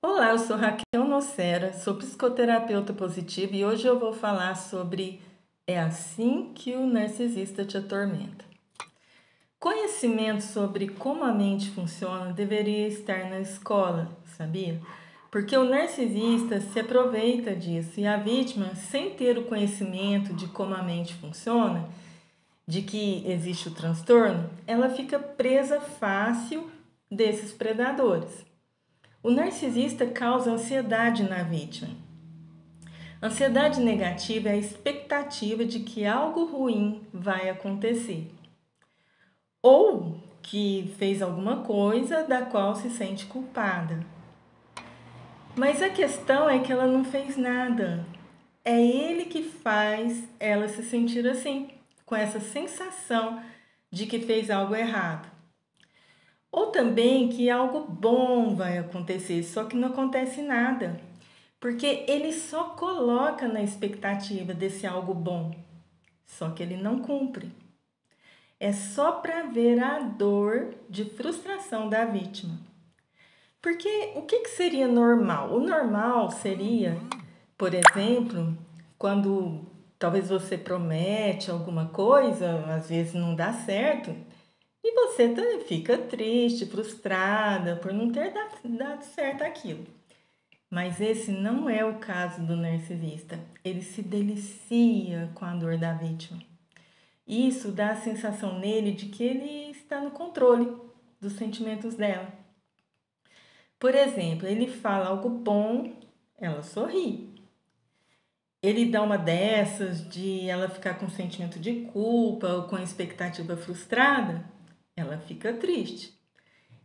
Olá, eu sou Raquel Nocera, sou psicoterapeuta positiva e hoje eu vou falar sobre é assim que o narcisista te atormenta. Conhecimento sobre como a mente funciona deveria estar na escola, sabia? Porque o narcisista se aproveita disso e a vítima, sem ter o conhecimento de como a mente funciona, de que existe o transtorno, ela fica presa fácil desses predadores. O narcisista causa ansiedade na vítima. Ansiedade negativa é a expectativa de que algo ruim vai acontecer ou que fez alguma coisa da qual se sente culpada. Mas a questão é que ela não fez nada. É ele que faz ela se sentir assim, com essa sensação de que fez algo errado. Ou também que algo bom vai acontecer, só que não acontece nada. Porque ele só coloca na expectativa desse algo bom, só que ele não cumpre. É só para ver a dor de frustração da vítima. Porque o que seria normal? O normal seria, por exemplo, quando talvez você promete alguma coisa, às vezes não dá certo, e você fica triste, frustrada por não ter dado certo aquilo. Mas esse não é o caso do narcisista. Ele se delicia com a dor da vítima. Isso dá a sensação nele de que ele está no controle dos sentimentos dela. Por exemplo, ele fala algo bom, ela sorri. Ele dá uma dessas de ela ficar com sentimento de culpa ou com expectativa frustrada, ela fica triste.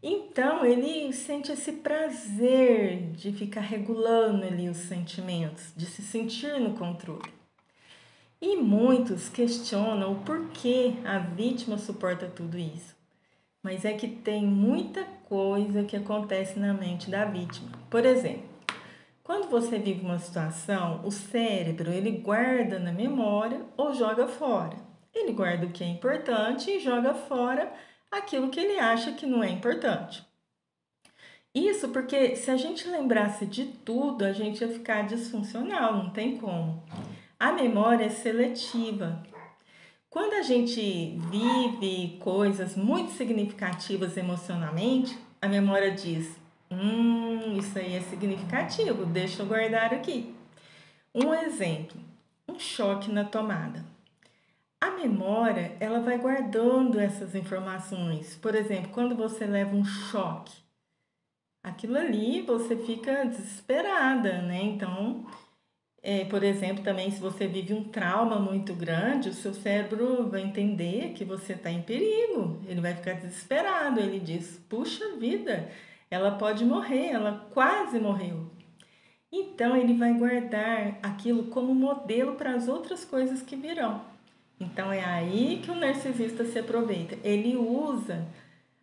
Então ele sente esse prazer de ficar regulando ali os sentimentos, de se sentir no controle. E muitos questionam o porquê a vítima suporta tudo isso. Mas é que tem muita coisa que acontece na mente da vítima. Por exemplo, quando você vive uma situação, o cérebro ele guarda na memória ou joga fora. Ele guarda o que é importante e joga fora aquilo que ele acha que não é importante. Isso porque se a gente lembrasse de tudo, a gente ia ficar disfuncional, não tem como. A memória é seletiva. Quando a gente vive coisas muito significativas emocionalmente, a memória diz: isso aí é significativo, deixa eu guardar aqui. Um exemplo, um choque na tomada. A memória, ela vai guardando essas informações. Por exemplo, quando você leva um choque, aquilo ali você fica desesperada, né? Então, por exemplo, também se você vive um trauma muito grande, o seu cérebro vai entender que você está em perigo, ele vai ficar desesperado, ele diz: puxa vida, ela pode morrer, ela quase morreu. Então, ele vai guardar aquilo como modelo para as outras coisas que virão. Então, é aí que o narcisista se aproveita. Ele usa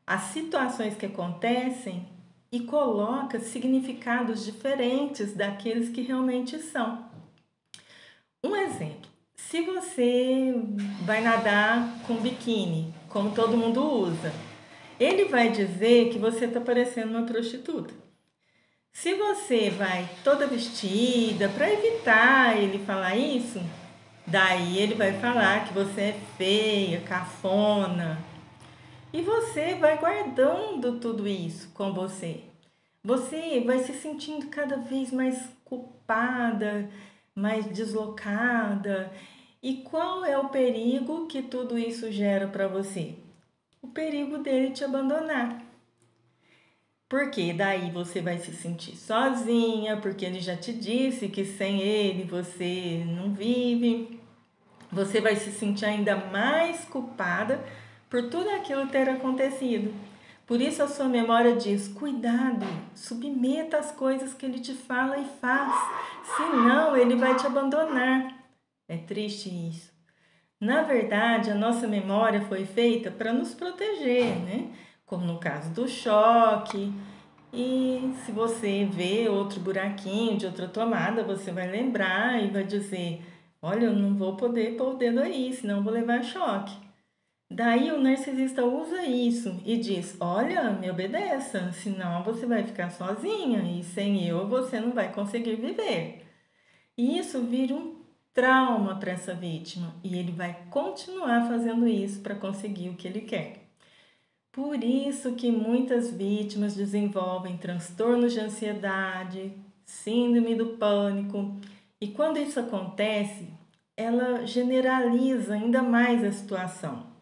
as situações que acontecem e coloca significados diferentes daqueles que realmente são. Um exemplo: se você vai nadar com biquíni, como todo mundo usa, ele vai dizer que você está parecendo uma prostituta. Se você vai toda vestida, para evitar ele falar isso, daí ele vai falar que você é feia, cafona. E você vai guardando tudo isso com você. Você vai se sentindo cada vez mais culpada, mais deslocada. E qual é o perigo que tudo isso gera para você? O perigo dele te abandonar. Porque daí você vai se sentir sozinha, porque ele já te disse que sem ele você não vive. Você vai se sentir ainda mais culpada por tudo aquilo ter acontecido. Por isso a sua memória diz: cuidado, submeta as coisas que ele te fala e faz, senão ele vai te abandonar. É triste isso. Na verdade, a nossa memória foi feita para nos proteger, né? Como no caso do choque. E se você vê outro buraquinho de outra tomada, você vai lembrar e vai dizer: olha, eu não vou poder pôr o dedo aí, senão eu vou levar choque. Daí o narcisista usa isso e diz: olha, me obedeça, senão você vai ficar sozinha e sem eu você não vai conseguir viver. E isso vira um trauma para essa vítima e ele vai continuar fazendo isso para conseguir o que ele quer. Por isso que muitas vítimas desenvolvem transtornos de ansiedade, síndrome do pânico, e quando isso acontece, ela generaliza ainda mais a situação.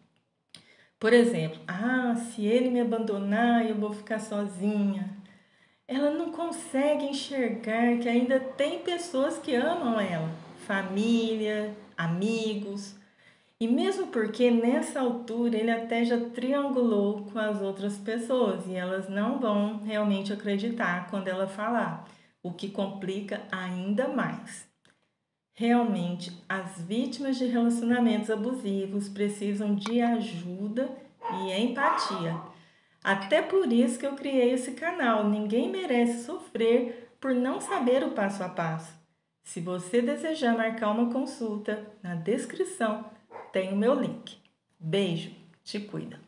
Por exemplo, se ele me abandonar, eu vou ficar sozinha. Ela não consegue enxergar que ainda tem pessoas que amam ela, família, amigos. E mesmo porque nessa altura ele até já triangulou com as outras pessoas e elas não vão realmente acreditar quando ela falar, o que complica ainda mais. Realmente, as vítimas de relacionamentos abusivos precisam de ajuda e empatia. Até por isso que eu criei esse canal. Ninguém merece sofrer por não saber o passo a passo. Se você desejar marcar uma consulta, na descrição tem o meu link. Beijo, te cuida.